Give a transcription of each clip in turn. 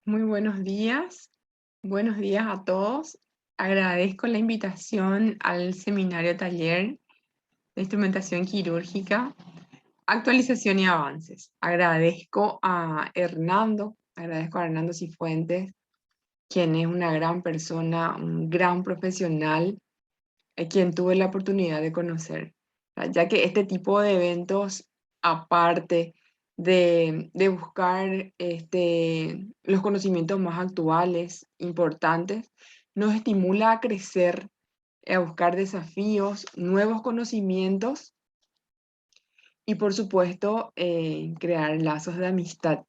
Muy buenos días. Buenos días a todos. Agradezco la invitación al seminario taller de instrumentación quirúrgica, actualización y avances. Agradezco a Hernando Cifuentes, quien es una gran persona, un gran profesional, a quien tuve la oportunidad de conocer, ya que este tipo de eventos, aparte de buscar los conocimientos más actuales, importantes, nos estimula a crecer, a buscar desafíos, nuevos conocimientos y, por supuesto, crear lazos de amistad.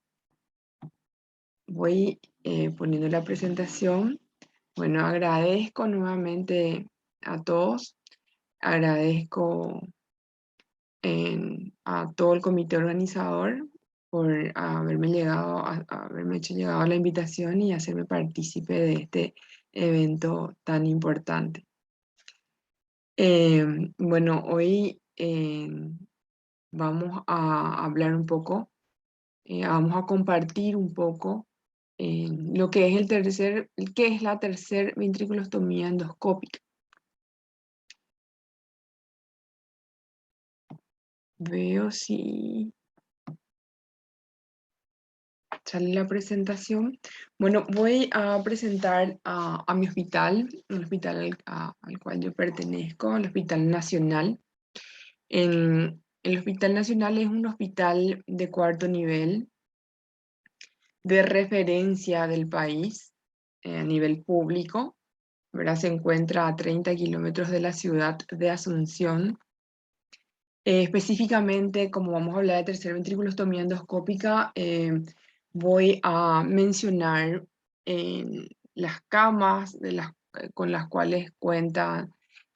Voy poniendo la presentación. Bueno, agradezco nuevamente a todos. Agradezco a todo el comité organizador por haberme hecho llegado a la invitación y hacerme partícipe de este evento tan importante. Bueno, hoy vamos a hablar un poco, vamos a compartir un poco lo que es qué es la tercer ventriculostomía endoscópica. Veo si sale la presentación. Bueno, voy a presentar a mi hospital, el hospital al cual yo pertenezco, el Hospital Nacional. El Hospital Nacional es un hospital de cuarto nivel, de referencia del país, a nivel público, ¿verdad? Se encuentra a 30 kilómetros de la ciudad de Asunción. Específicamente, como vamos a hablar de tercer ventriculostomía endoscópica, voy a mencionar las camas con las cuales cuenta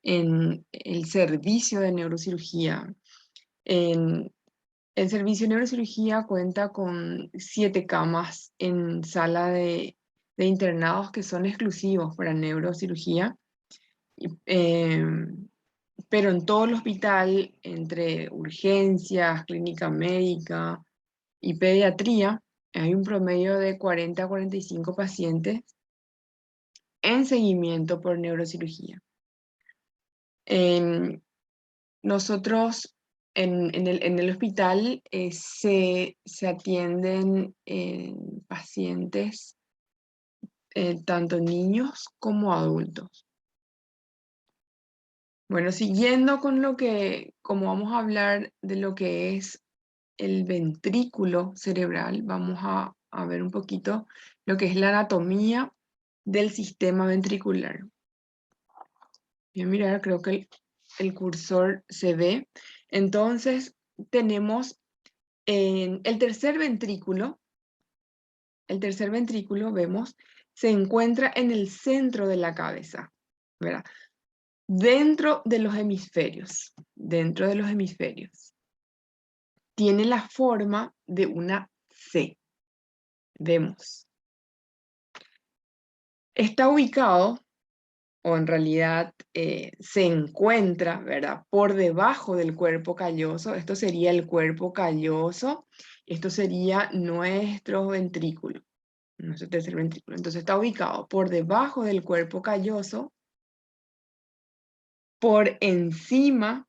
en el servicio de neurocirugía. El servicio de neurocirugía cuenta con 7 camas en sala de internados que son exclusivos para neurocirugía. Y, pero en todo el hospital, entre urgencias, clínica médica y pediatría, hay un promedio de 40 a 45 pacientes en seguimiento por neurocirugía. Nosotros en el hospital se atienden pacientes, tanto niños como adultos. Bueno, siguiendo como vamos a hablar de lo que es el ventrículo cerebral, vamos a ver un poquito lo que es la anatomía del sistema ventricular. Bien, mira, creo que el cursor se ve. Entonces, tenemos el tercer ventrículo. El tercer ventrículo, vemos, se encuentra en el centro de la cabeza, ¿verdad? Dentro de los hemisferios. Dentro de los hemisferios. Tiene la forma de una C. Vemos. Está ubicado, o en realidad se encuentra, ¿verdad? Por debajo del cuerpo calloso. Esto sería el cuerpo calloso. Esto sería nuestro ventrículo, nuestro tercer ventrículo. Entonces está ubicado por debajo del cuerpo calloso, por encima,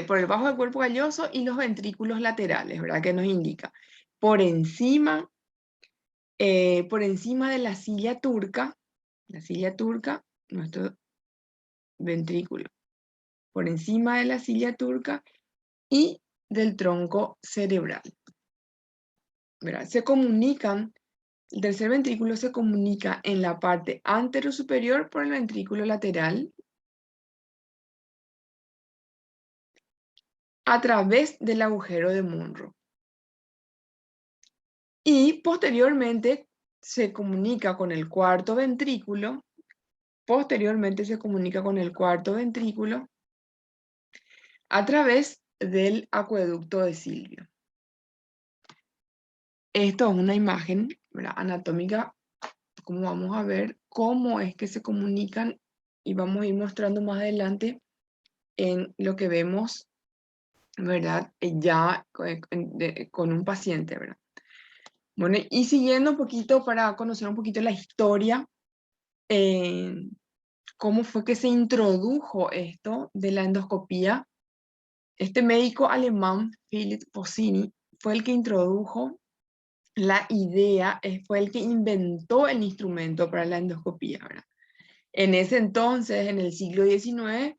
por debajo del cuerpo calloso y los ventrículos laterales, ¿verdad? Que nos indica. Por encima de la silla turca, nuestro ventrículo, por encima de la silla turca y del tronco cerebral. ¿Verdad? El tercer ventrículo se comunica en la parte anterosuperior por el ventrículo lateral a través del agujero de Monro. Y posteriormente se comunica con el cuarto ventrículo. A través del acueducto de Silvio. Esto es una imagen, ¿verdad?, anatómica, como vamos a ver cómo es que se comunican y vamos a ir mostrando más adelante en lo que vemos, ¿verdad?, ya con un paciente, ¿verdad? Bueno, y siguiendo un poquito para conocer un poquito la historia, eh, cómo fue que se introdujo esto de la endoscopía. Este médico alemán, Philipp Fossini, fue el que introdujo la idea, fue el que inventó el instrumento para la endoscopía, ¿verdad? En ese entonces, en el siglo XIX,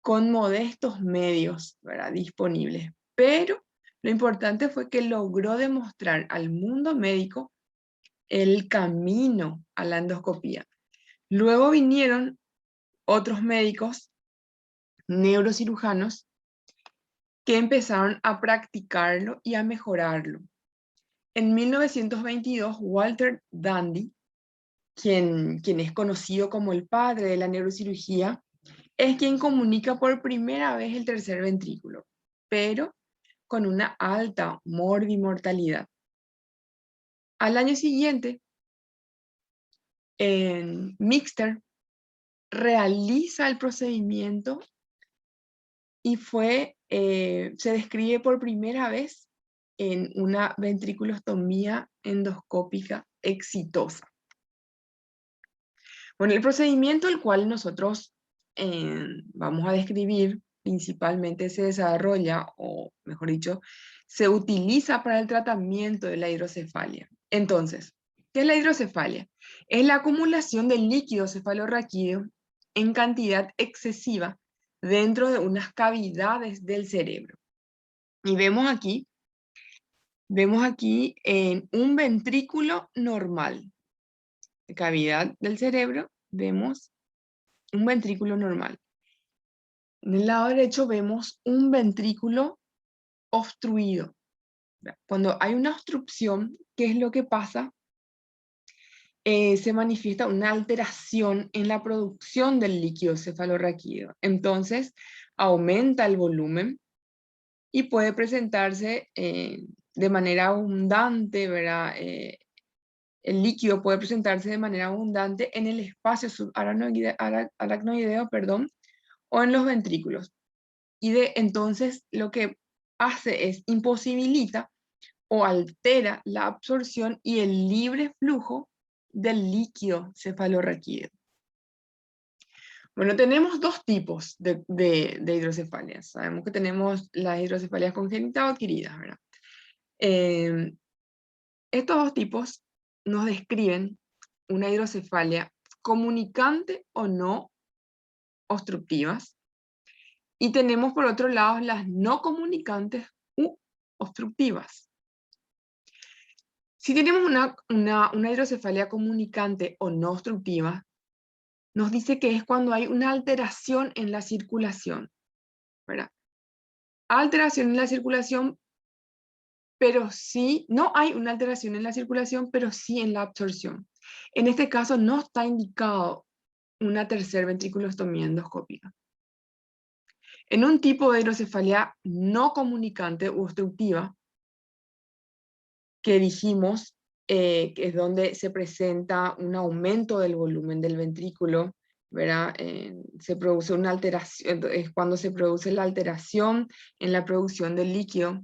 con modestos medios, ¿verdad?, disponibles. Pero lo importante fue que logró demostrar al mundo médico el camino a la endoscopía. Luego vinieron otros médicos, neurocirujanos, que empezaron a practicarlo y a mejorarlo. En 1922, Walter Dandy, quien es conocido como el padre de la neurocirugía, es quien comunica por primera vez el tercer ventrículo, pero con una alta morbimortalidad. Al año siguiente, Mixter realiza el procedimiento y se describe por primera vez en una ventriculostomía endoscópica exitosa. Bueno, el procedimiento el cual nosotros vamos a describir principalmente se desarrolla, o mejor dicho, se utiliza para el tratamiento de la hidrocefalia. Entonces, ¿qué es la hidrocefalia? Es la acumulación de líquido cefalorraquídeo en cantidad excesiva dentro de unas cavidades del cerebro. Y vemos aquí en un ventrículo normal, cavidad del cerebro, vemos un ventrículo normal. En el lado derecho vemos un ventrículo obstruido. Cuando hay una obstrucción, ¿qué es lo que pasa? Se manifiesta una alteración en la producción del líquido cefalorraquídeo. Entonces, aumenta el volumen y puede presentarse de manera abundante, ¿verdad? El líquido puede presentarse de manera abundante en el espacio subaracnoideo, perdón, o en los ventrículos. Entonces lo que hace es imposibilita o altera la absorción y el libre flujo del líquido cefalorraquídeo. Bueno, tenemos dos tipos de hidrocefalias. Sabemos que tenemos las hidrocefalias congénitas o adquiridas, ¿verdad? Estos dos tipos nos describen una hidrocefalia comunicante o no obstructivas. Y tenemos por otro lado las no comunicantes u obstructivas. Si tenemos una hidrocefalia comunicante o no obstructiva, nos dice que es cuando hay una alteración en la circulación, ¿verdad? Alteración en la circulación, pero sí, no hay una alteración en la circulación, pero sí en la absorción. En este caso no está indicado una tercer ventriculostomía endoscópica. En un tipo de hidrocefalia no comunicante u obstructiva, que dijimos que es donde se presenta un aumento del volumen del ventrículo, ¿verdad? Se produce una alteración, es cuando se produce la alteración en la producción del líquido,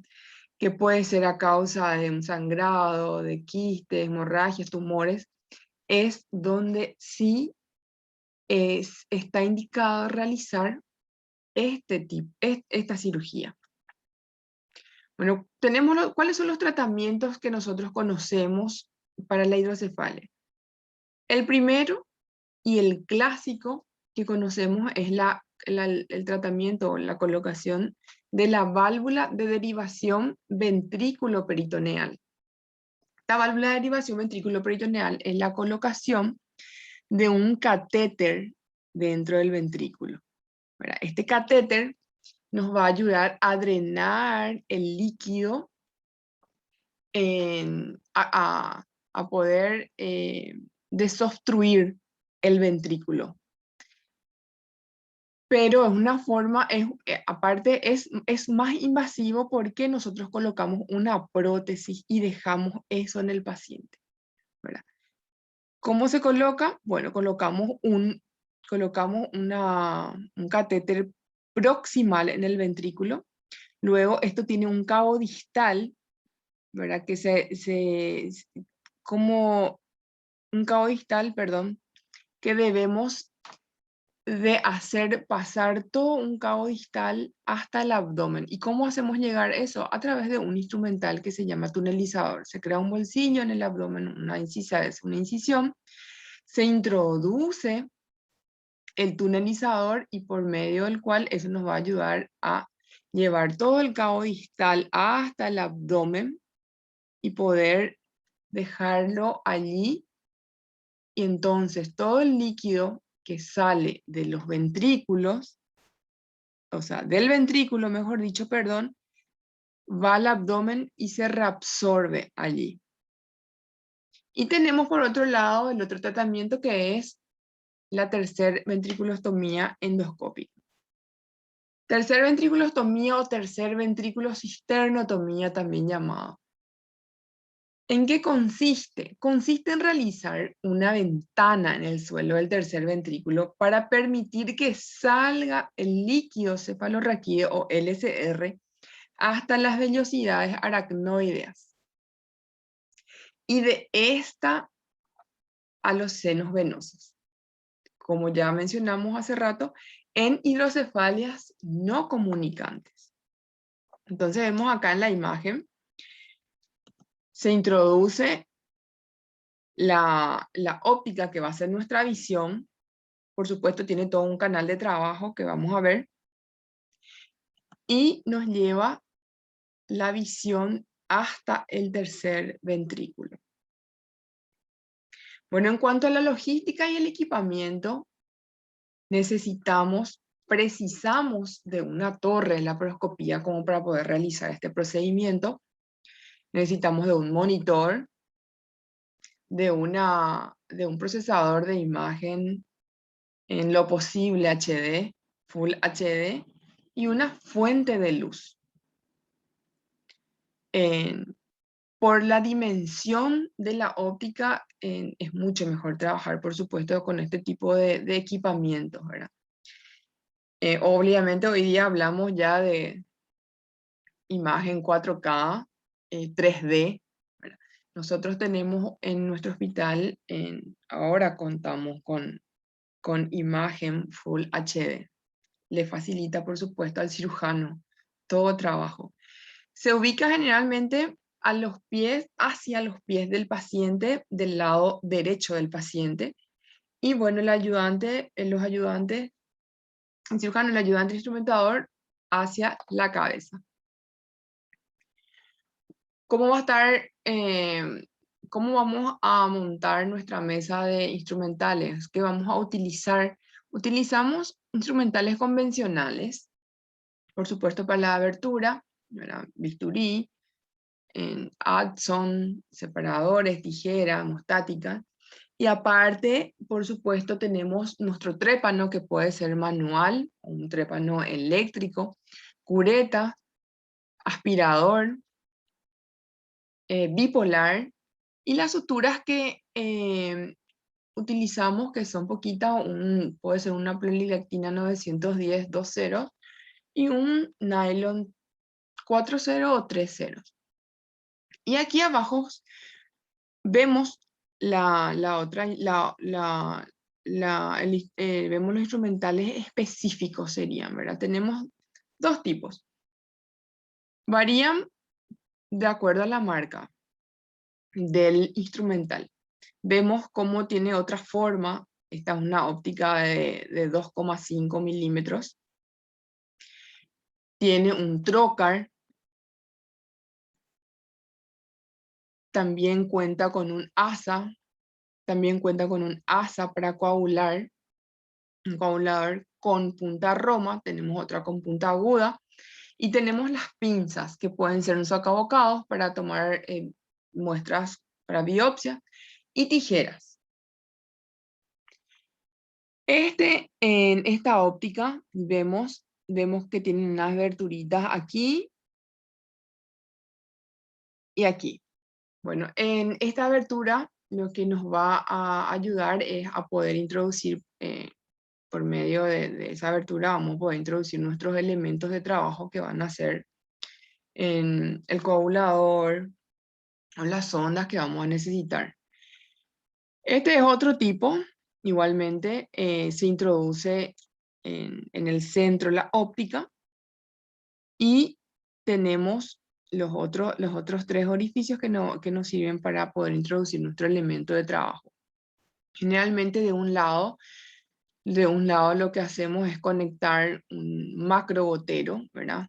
que puede ser a causa de un sangrado, de quistes, hemorragias, tumores, es donde sí está indicado realizar esta cirugía. Bueno, ¿cuáles son los tratamientos que nosotros conocemos para la hidrocefalia? El primero y el clásico que conocemos es el tratamiento o la colocación de la válvula de derivación ventrículo-peritoneal. Esta válvula de derivación ventrículo-peritoneal es la colocación de un catéter dentro del ventrículo, ¿verdad? Este catéter nos va a ayudar a drenar el líquido a poder desobstruir el ventrículo. Pero es una forma, aparte es más invasivo porque nosotros colocamos una prótesis y dejamos eso en el paciente, ¿verdad? ¿Cómo se coloca? Bueno, colocamos un catéter proximal en el ventrículo. Luego esto tiene un cabo distal, ¿verdad? Como un cabo distal, perdón, que debemos de hacer pasar todo un cabo distal hasta el abdomen. ¿Y cómo hacemos llegar eso? A través de un instrumental que se llama tunelizador. Se crea un bolsillo en el abdomen, una incisión, se introduce el tunelizador y por medio del cual eso nos va a ayudar a llevar todo el cabo distal hasta el abdomen y poder dejarlo allí. Y entonces todo el líquido que sale de los ventrículos, o sea, del ventrículo, mejor dicho, perdón, va al abdomen y se reabsorbe allí. Y tenemos por otro lado el otro tratamiento que es la tercer ventriculostomía endoscópica. Tercer ventriculostomía o tercer ventriculocisternotomía también llamado. ¿En qué consiste? Consiste en realizar una ventana en el suelo del tercer ventrículo para permitir que salga el líquido cefalorraquídeo o LCR hasta las vellosidades aracnoideas y de esta a los senos venosos. Como ya mencionamos hace rato, en hidrocefalias no comunicantes. Entonces vemos acá en la imagen, se introduce la óptica que va a ser nuestra visión. Por supuesto tiene todo un canal de trabajo que vamos a ver, y nos lleva la visión hasta el tercer ventrículo. Bueno, en cuanto a la logística y el equipamiento, precisamos de una torre de laparoscopía como para poder realizar este procedimiento. Necesitamos de un monitor, de un procesador de imagen en lo posible HD, Full HD, y una fuente de luz. Por la dimensión de la óptica, es mucho mejor trabajar, por supuesto, con este tipo de equipamientos, ¿verdad? Obviamente hoy día hablamos ya de imagen 4K, 3D, ¿verdad? Nosotros tenemos en nuestro hospital, ahora contamos con imagen Full HD. Le facilita, por supuesto, al cirujano todo trabajo. Se ubica generalmente hacia los pies del paciente, del lado derecho del paciente. Y bueno, el cirujano, el ayudante instrumentador, hacia la cabeza. ¿Cómo va a estar, cómo vamos a montar nuestra mesa de instrumentales? ¿Qué vamos a utilizar? Utilizamos instrumentales convencionales, por supuesto para la abertura, bisturí, Adson, separadores, tijera, hemostática. Y aparte, por supuesto, tenemos nuestro trépano que puede ser manual, un trépano eléctrico, cureta, aspirador, bipolar, y las suturas que utilizamos, que son poquitas, puede ser una polilactina 910 2.0 y un nylon 4.0 o 3.0. Y aquí abajo vemos vemos los instrumentales específicos serían, ¿verdad? Tenemos dos tipos. Varían de acuerdo a la marca del instrumental. Vemos cómo tiene otra forma. Esta es una óptica de 2,5 milímetros. Tiene un trocar. También cuenta con un asa. También cuenta con un asa para coagular. Un coagulador con punta roma. Tenemos otra con punta aguda. Y tenemos las pinzas, que pueden ser un sacabocados para tomar muestras para biopsia, y tijeras. En esta óptica vemos que tiene unas aberturitas aquí y aquí. Bueno, en esta abertura lo que nos va a ayudar es a poder introducir, por medio de esa abertura, vamos a poder introducir nuestros elementos de trabajo que van a ser el coagulador, o las sondas que vamos a necesitar. Este es otro tipo, igualmente se introduce en el centro la óptica y tenemos los otros tres orificios que nos sirven para poder introducir nuestro elemento de trabajo. Generalmente de un lado lo que hacemos es conectar un macro gotero, ¿verdad?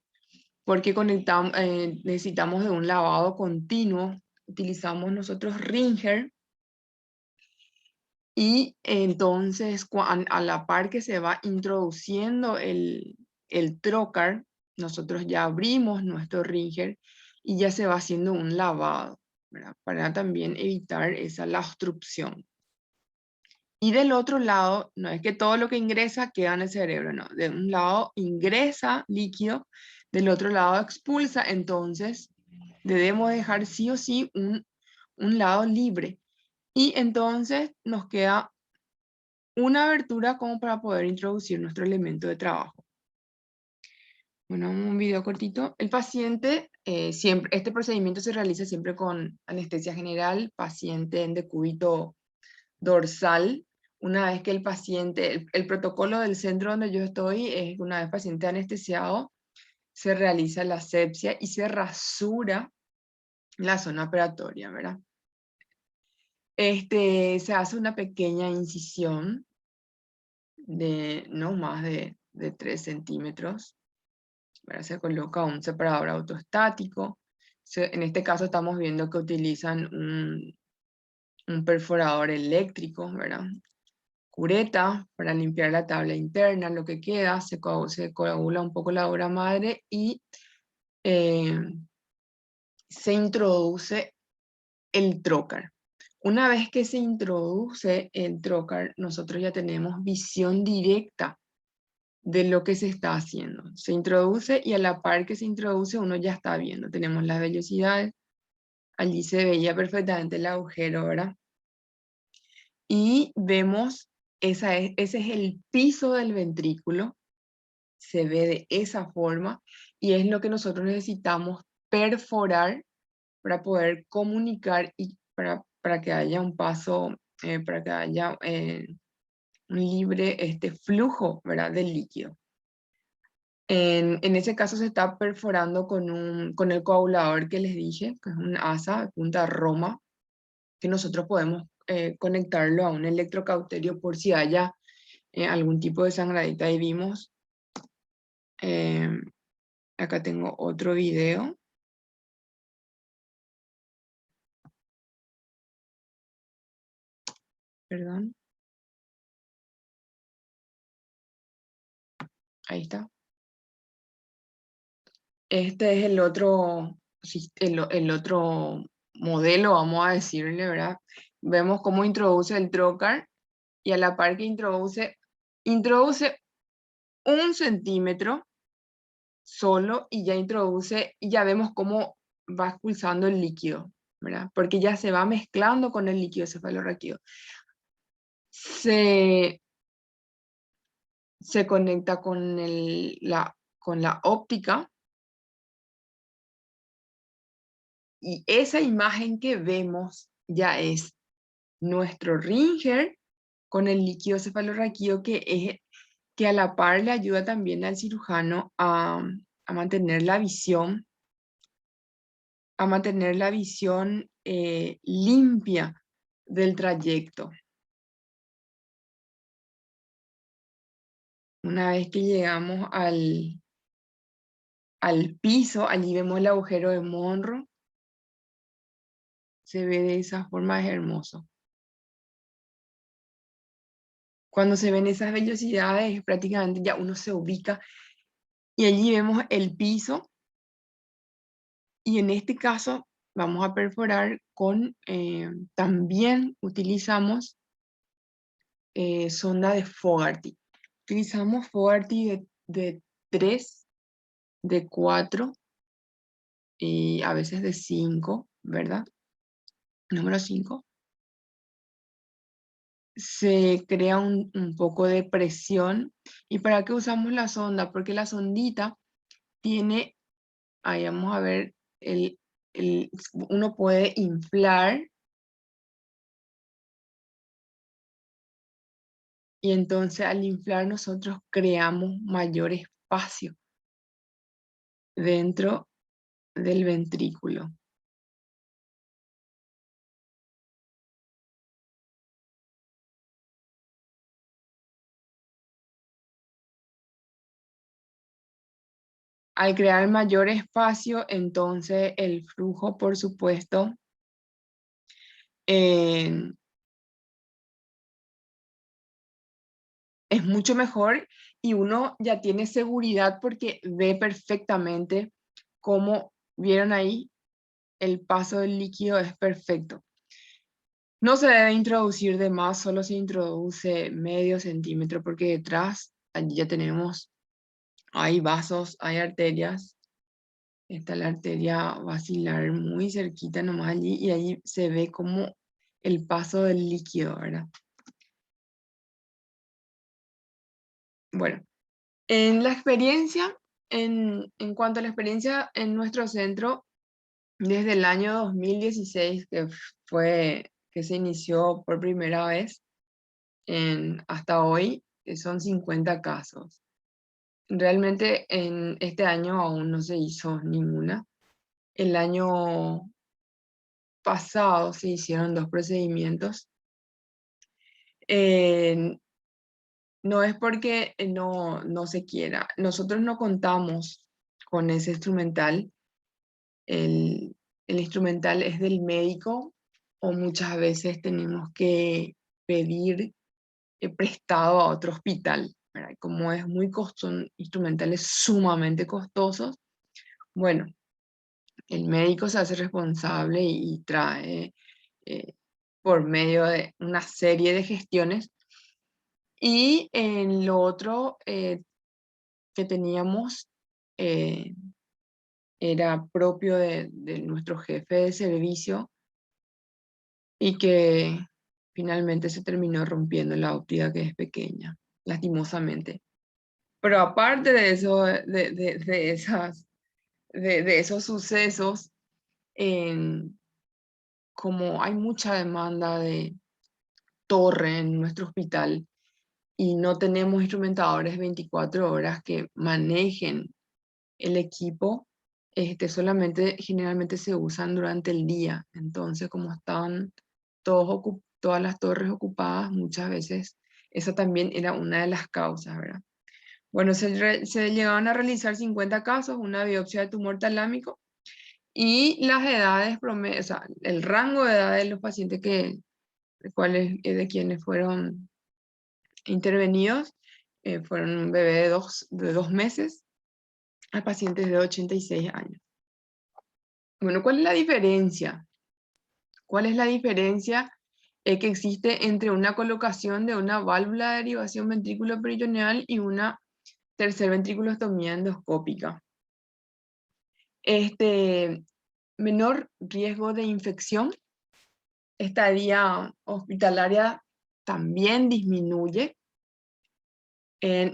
Porque necesitamos de un lavado continuo. Utilizamos nosotros Ringer y entonces a la par que se va introduciendo el trocar, nosotros ya abrimos nuestro Ringer y ya se va haciendo un lavado, ¿verdad? Para también evitar la obstrucción. Y del otro lado, no es que todo lo que ingresa queda en el cerebro, no. De un lado ingresa líquido, del otro lado expulsa, entonces debemos dejar sí o sí un lado libre. Y entonces nos queda una abertura como para poder introducir nuestro elemento de trabajo. Bueno, un video cortito. El paciente, este procedimiento se realiza siempre con anestesia general, paciente en decúbito dorsal. Una vez que el paciente, el protocolo del centro donde yo estoy es una vez paciente anestesiado, se realiza la asepsia y se rasura la zona operatoria, ¿verdad? Se hace una pequeña incisión de no más de 3 centímetros, ¿verdad? Se coloca un separador autoestático. En este caso estamos viendo que utilizan un perforador eléctrico, ¿verdad? Cureta para limpiar la tabla interna, lo que queda, se coagula un poco la obra madre y eh, se introduce el trocar. Una vez que se introduce el trocar, nosotros ya tenemos visión directa de lo que se está haciendo. Se introduce y a la par que se introduce uno ya está viendo. Tenemos las vellosidades, allí se veía perfectamente el agujero, ¿verdad? Y vemos, ese es el piso del ventrículo, se ve de esa forma y es lo que nosotros necesitamos perforar para poder comunicar y para que haya un paso, para que haya un libre flujo, ¿verdad? Del líquido. En ese caso se está perforando con el coagulador que les dije, que es un asa de punta Roma, que nosotros podemos conectarlo a un electrocauterio por si haya algún tipo de sangradita. Y vimos, acá tengo otro video. Perdón. Ahí está. Este es el otro modelo, vamos a decirle, ¿verdad? Vemos cómo introduce el trocar y a la par que introduce 1 centímetro solo y ya vemos cómo va expulsando el líquido, ¿verdad? Porque ya se va mezclando con el líquido cefalorraquídeo. Se conecta con la óptica y esa imagen que vemos ya es nuestro Ringer con el líquido cefalorraquídeo que a la par le ayuda también al cirujano a mantener la visión, limpia del trayecto. Una vez que llegamos al piso, allí vemos el agujero de Monro. Se ve de esa forma, es hermoso. Cuando se ven esas vellosidades, prácticamente ya uno se ubica y allí vemos el piso. Y en este caso vamos a perforar también utilizamos sonda de Fogarty. Utilizamos Fogarty de 3, de 4 y a veces de 5, ¿verdad? Número 5. Se crea un poco de presión. ¿Y para qué usamos la sonda? Porque la sondita tiene, ahí vamos a ver uno puede inflar y entonces al inflar nosotros creamos mayor espacio dentro del ventrículo. Al crear mayor espacio, entonces el flujo, por supuesto, eh, es mucho mejor y uno ya tiene seguridad porque ve perfectamente cómo vieron ahí, el paso del líquido es perfecto. No se debe introducir de más, solo se introduce medio centímetro porque detrás allí ya tenemos, hay vasos, hay arterias. Está la arteria basilar muy cerquita nomás allí y allí se ve como el paso del líquido, ¿verdad? Bueno, en la experiencia, en cuanto a la experiencia en nuestro centro, desde el año 2016, que fue que se inició por primera vez, hasta hoy, son 50 casos. Realmente en este año aún no se hizo ninguna. El año pasado se hicieron 2 procedimientos. Eh, no es porque no se quiera. Nosotros no contamos con ese instrumental. El instrumental es del médico o muchas veces tenemos que pedir prestado a otro hospital, ¿verdad? Como es muy costoso, son instrumentales sumamente costosos, bueno, el médico se hace responsable y trae eh, por medio de una serie de gestiones. Y en lo otro que teníamos eh, era propio de nuestro jefe de servicio y que finalmente se terminó rompiendo la óptica que es pequeña, lastimosamente. Pero aparte de eso, de esos sucesos, en- como hay mucha demanda de torre en nuestro hospital y no tenemos instrumentadores 24 horas que manejen el equipo, solamente generalmente se usan durante el día. Entonces, como estaban todas las torres ocupadas, muchas veces esa también era una de las causas, ¿verdad? Bueno, se llegaron a realizar 50 casos, una biopsia de tumor talámico y las edades promedio, o sea, el rango de edad de los pacientes de quienes fueron intervenidos, fueron un bebé de 2 meses a pacientes de 86 años. Bueno, ¿cuál es la diferencia? ¿Cuál es la diferencia que existe entre una colocación de una válvula de derivación ventrículo-peritoneal y una tercer ventriculostomía endoscópica? Menor riesgo de infección, estadía hospitalaria también disminuye.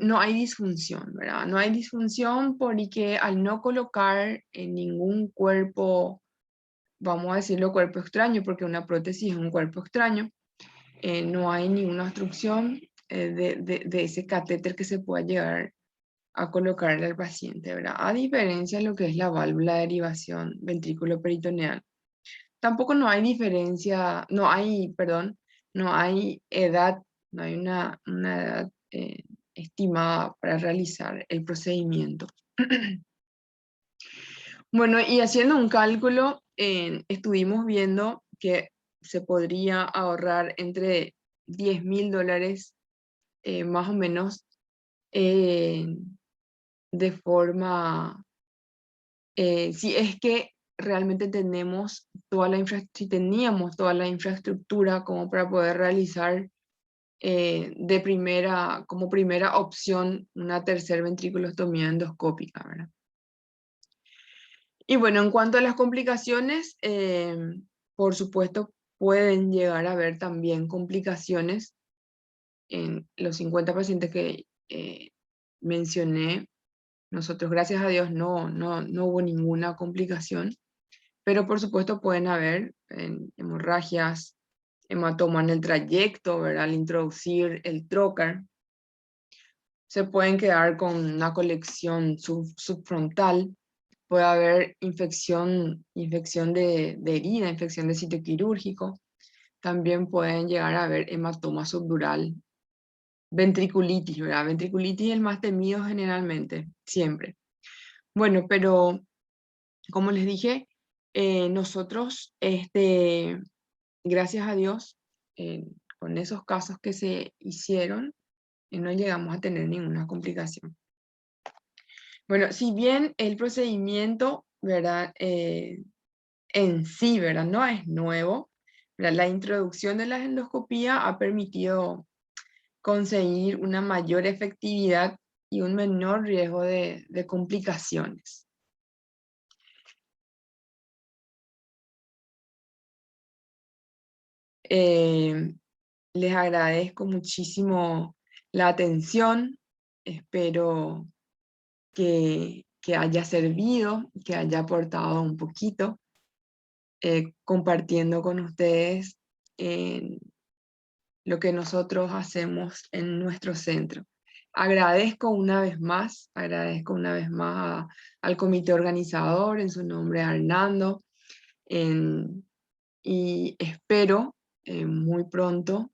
No hay disfunción, ¿verdad? No hay disfunción porque al no colocar en ningún cuerpo, vamos a decirlo cuerpo extraño, porque una prótesis es un cuerpo extraño, no hay ninguna obstrucción de ese catéter que se pueda llegar a colocarle al paciente, ¿verdad? A diferencia de lo que es la válvula de derivación ventrículo-peritoneal. Tampoco no hay diferencia, no hay, perdón, no hay edad, no hay una edad estimada para realizar el procedimiento. Bueno, y haciendo un cálculo, estuvimos viendo que se podría ahorrar entre $10.000 más o menos eh, de forma, si es que realmente tenemos si teníamos toda la infraestructura como para poder realizar como primera opción una tercer ventriculostomía endoscópica, ¿verdad? Y bueno, en cuanto a las complicaciones, por supuesto, pueden llegar a haber también complicaciones en los 50 pacientes que mencioné. Nosotros, gracias a Dios, no hubo ninguna complicación. pero por supuesto pueden haber hemorragias, hematoma en el trayecto, ¿verdad? Al introducir el trocar. Se pueden quedar con una colección subfrontal, puede haber infección de herida, infección de sitio quirúrgico. También pueden llegar a haber hematoma subdural, ventriculitis, ¿verdad? Ventriculitis es el más temido generalmente, siempre. Bueno, pero como les dije, nosotros, gracias a Dios, con esos casos que se hicieron, no llegamos a tener ninguna complicación. Bueno, si bien el procedimiento, ¿verdad? En sí, ¿verdad? No es nuevo, ¿verdad? La introducción de la endoscopía ha permitido conseguir una mayor efectividad y un menor riesgo de complicaciones. Les agradezco muchísimo la atención, espero que haya servido, que haya aportado un poquito, compartiendo con ustedes lo que nosotros hacemos en nuestro centro. Agradezco una vez más al comité organizador, en su nombre a Hernando, y espero muy pronto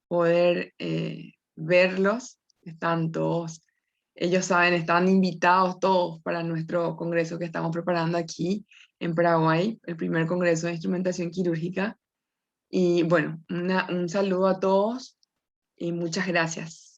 poder verlos. Están todos, ellos saben, están invitados todos para nuestro congreso que estamos preparando aquí en Paraguay, el primer congreso de instrumentación quirúrgica. Y bueno, un saludo a todos y muchas gracias.